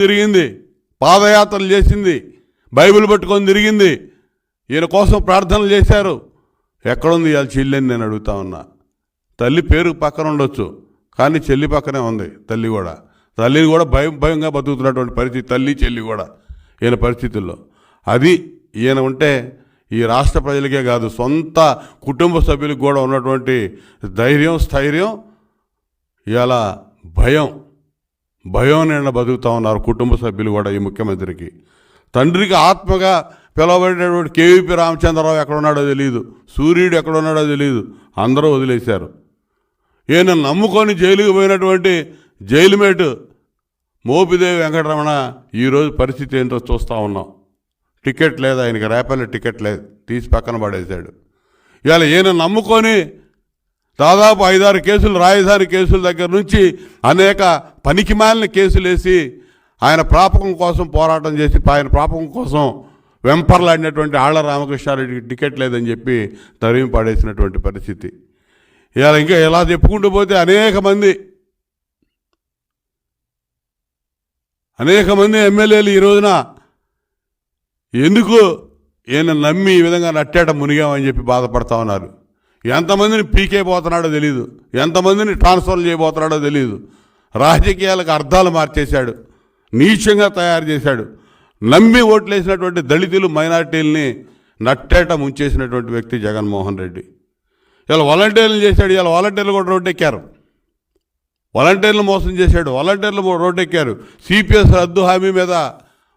తిరిగింది, పాదయాత్రలు చేసింది, బైబిల్ పట్టుకొని తిరిగింది, ఈయన కోసం ప్రార్థనలు చేశారు. ఎక్కడుంది ఇవాళ చెల్లి అని నేను అడుగుతా ఉన్నా. తల్లి పేరు పక్కన ఉండొచ్చు, కానీ చెల్లి పక్కనే ఉంది. తల్లిని కూడా భయంగా బతుకుతున్నటువంటి పరిస్థితి, తల్లి చెల్లి కూడా ఈయన పరిస్థితుల్లో. అది ఈయన ఉంటే ఈ రాష్ట్ర ప్రజలకే కాదు, సొంత కుటుంబ సభ్యులకు కూడా ఉన్నటువంటి ధైర్యం, స్థైర్యం ఇవాళ భయం నిండా బతుకుతూ ఉన్నారు కుటుంబ సభ్యులు కూడా. ఈ ముఖ్యమంత్రికి తండ్రికి ఆత్మగా పిలవబడినటువంటి కేవీపీ రామచంద్రరావు ఎక్కడున్నాడో తెలియదు, సూర్యుడు ఎక్కడున్నాడో తెలియదు, అందరూ వదిలేశారు. ఈయన నమ్ముకొని జైలుకు పోయినటువంటి జైలుమేటు మోపిదేవి వెంకటరమణ ఈరోజు పరిస్థితి ఏంటో చూస్తూ ఉన్నాం. టికెట్ లేదు ఆయనకి, రేపల్లి టికెట్ లేదు, తీసి పక్కన పడేశాడు. ఇవాళ ఈయన నమ్ముకొని దాదాపు 5-6 కేసులు, రాజధాని కేసుల దగ్గర నుంచి అనేక పనికిమాలిన కేసులు వేసి ఆయన ప్రాపకం కోసం పోరాటం చేసి ఆయన ప్రాపకం కోసం వెంపర్లాడినటువంటి ఆళ్ల రామకృష్ణారెడ్డికి టికెట్ లేదని చెప్పి తరిమి పడేసినటువంటి పరిస్థితి. ఇవాళ ఇంకా ఎలా చెప్పుకుంటూ పోతే అనేక మంది ఎమ్మెల్యేలు ఈ రోజున ఎందుకు ఈయన నమ్మి ఈ విధంగా నట్టేట మునిగామని చెప్పి బాధపడతా ఉన్నారు. ఎంతమందిని పీకే పోతున్నాడో తెలియదు, ఎంతమందిని ట్రాన్స్ఫర్ చేయబోతున్నాడో తెలియదు. రాజకీయాలకు అర్థాలు మార్చేశాడు, నీచంగా తయారు చేశాడు. నమ్మి ఓట్లేసినటువంటి దళితులు, మైనార్టీలని నట్టేట ముంచేసినటువంటి వ్యక్తి జగన్మోహన్ రెడ్డి. ఇలా వాలంటీర్లు చేశాడు, ఇలా వాలంటీర్లు కూడా రోడ్డెక్కారు, వాలంటీర్లు మోసం చేశాడు, వాలంటీర్లు రోడ్డెక్కారు. సిపిఎస్ రద్దు హామీ మీద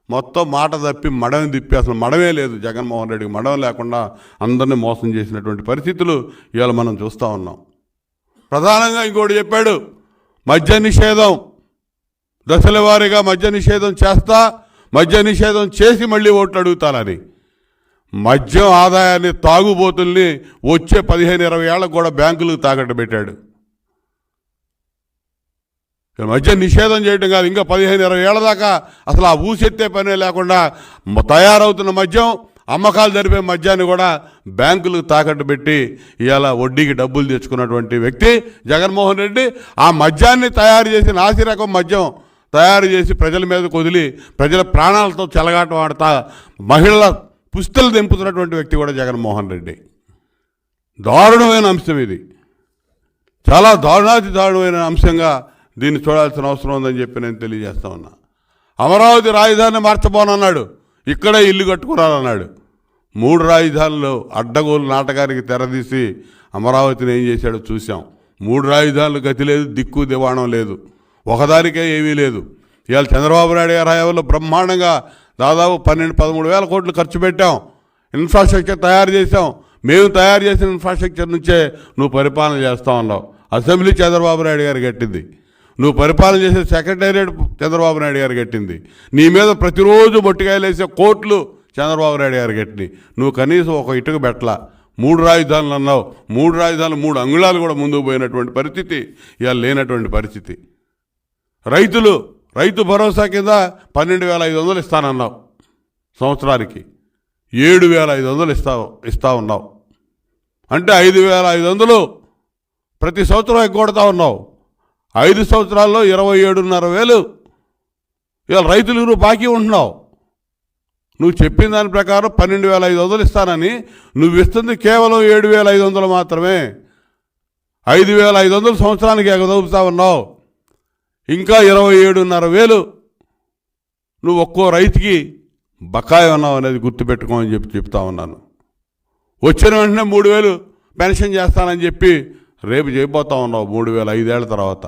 మొత్తం మాట తప్పి మడమే తిప్పి, అసలు మడమే లేదు జగన్మోహన్ రెడ్డికి. మడమ లేకుండా అందరినీ మోసం చేసినటువంటి పరిస్థితులు ఇవాళ మనం చూస్తూ ఉన్నాం. ప్రధానంగా ఇంకోటి చెప్పాడు, మద్య నిషేధం దశల వారీగా మద్య నిషేధం చేస్తా, మద్య నిషేధం చేసి మళ్ళీ ఓట్లు అడుగుతానని. మద్యం ఆదాయాన్ని, తాగుబోతుల్ని వచ్చే 15-20 ఏళ్ళకు కూడా బ్యాంకులకు తాకట్టు పెట్టాడు. మద్య నిషేధం చేయడం కాదు, ఇంకా 15-20 ఏళ్ల దాకా అసలు ఆ ఊసెత్తే పనే లేకుండా తయారవుతున్న మద్యం, అమ్మకాలు జరిపే మద్యాన్ని కూడా బ్యాంకులకు తాకట్టు పెట్టి ఇవాళ వడ్డీకి డబ్బులు తెచ్చుకున్నటువంటి వ్యక్తి జగన్మోహన్ రెడ్డి. ఆ మద్యాన్ని తయారు చేసి, నాసిరకం మద్యం తయారు చేసి ప్రజల మీదకు వదిలి ప్రజల ప్రాణాలతో చెలగాటం ఆడతా మహిళల పుస్తలు దింపుతున్నటువంటి వ్యక్తి కూడా జగన్మోహన్ రెడ్డి. దారుణమైన అంశం ఇది, చాలా దారుణమైన అంశంగా దీన్ని చూడాల్సిన అవసరం ఉందని చెప్పి నేను తెలియజేస్తా ఉన్నా. అమరావతి రాజధానిని మార్చబోనన్నాడు, ఇక్కడే ఇల్లు కట్టుకున్నారన్నాడు. 3 రాజధానులు అడ్డగోలు నాటకానికి తెరదీసి అమరావతిని ఏం చేశాడో చూసాం. 3 రాజధానులు గతి లేదు, దిక్కు దివాణం లేదు, ఒకదానికే ఏమీ లేదు. ఇవాళ చంద్రబాబు నాయుడు గారి హయాంలో బ్రహ్మాండంగా దాదాపు 12-13 వేల కోట్లు ఖర్చు పెట్టాం, ఇన్ఫ్రాస్ట్రక్చర్ తయారు చేసాం. మేము తయారు చేసిన ఇన్ఫ్రాస్ట్రక్చర్ నుంచే నువ్వు పరిపాలన చేస్తూ ఉన్నావు. అసెంబ్లీ చంద్రబాబు నాయుడు గారు కట్టింది, నువ్వు పరిపాలన చేసే సెక్రటేరియట్ చంద్రబాబు నాయుడు గారు కట్టింది, నీ మీద ప్రతిరోజు బొట్టికాయలు వేసే కోర్టులు చంద్రబాబు నాయుడు గారు కట్టినాయి. నువ్వు కనీసం ఒక ఇటుక పెట్టలా. 3 రాజధానులు అన్నావు, 3 రాజధానులు 3 అంగుళాలు కూడా ముందుకు పోయినటువంటి పరిస్థితి ఇవాళ లేనటువంటి పరిస్థితి. రైతు భరోసా కింద 12,500 ఇస్తానన్నావు, సంవత్సరానికి 7,500 ఇస్తా ఉన్నావు. అంటే 5,500 ప్రతి సంవత్సరం ఎగ్గొడతా ఉన్నావు. 5 సంవత్సరాల్లో 27,500 ఇవాళ రైతులకు నువ్వు బాకీ ఉంటున్నావు. నువ్వు చెప్పిన దాని ప్రకారం 12,500 ఇస్తానని నువ్వు ఇస్తుంది కేవలం 7,500 మాత్రమే. 5,500 సంవత్సరానికి ఎగదవుతా ఉన్నావు. ఇంకా 27,500 నువ్వు ఒక్కో రైతుకి బకాయి ఉన్నావు అనేది గుర్తుపెట్టుకోమని చెప్తా ఉన్నాను. వచ్చిన వెంటనే 3,000 పెన్షన్ చేస్తానని చెప్పి రేపు చేయబోతా ఉన్నావు 3,000 5 ఏళ్ల తర్వాత.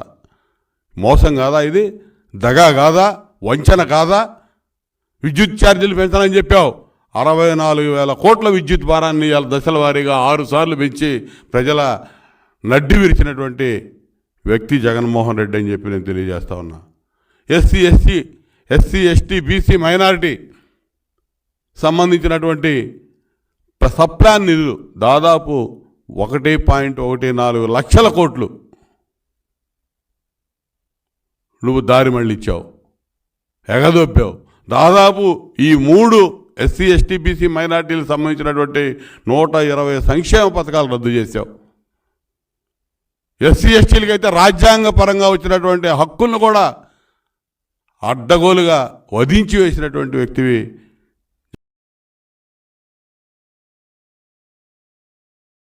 మోసం కాదా ఇది? దగా కాదా? వంచన కాదా? విద్యుత్ ఛార్జీలు పెంచాలని చెప్పావు. 64,000 కోట్ల విద్యుత్ భారాన్ని ఇవాళ దశల వారీగా 6 సార్లు పెంచి ప్రజల నడ్డి విరిచినటువంటి వ్యక్తి జగన్మోహన్ రెడ్డి అని చెప్పి నేను తెలియజేస్తా ఉన్నా. ఎస్సీ ఎస్టీ బీసీ మైనారిటీ సంబంధించినటువంటి సప్లాన్ నిధులు దాదాపు 1.14 లక్షల కోట్లు నువ్వు దారి మళ్ళించావు, ఎగదొప్పావు. దాదాపు ఈ 3 ఎస్సీ ఎస్టీ బీసీ మైనార్టీలకు సంబంధించినటువంటి 120 సంక్షేమ పథకాలు రద్దు చేశావు. ఎస్సీ ఎస్టీలకి అయితే రాజ్యాంగ పరంగా వచ్చినటువంటి హక్కులను కూడా అడ్డగోలుగా వధించి వేసినటువంటి వ్యక్తివి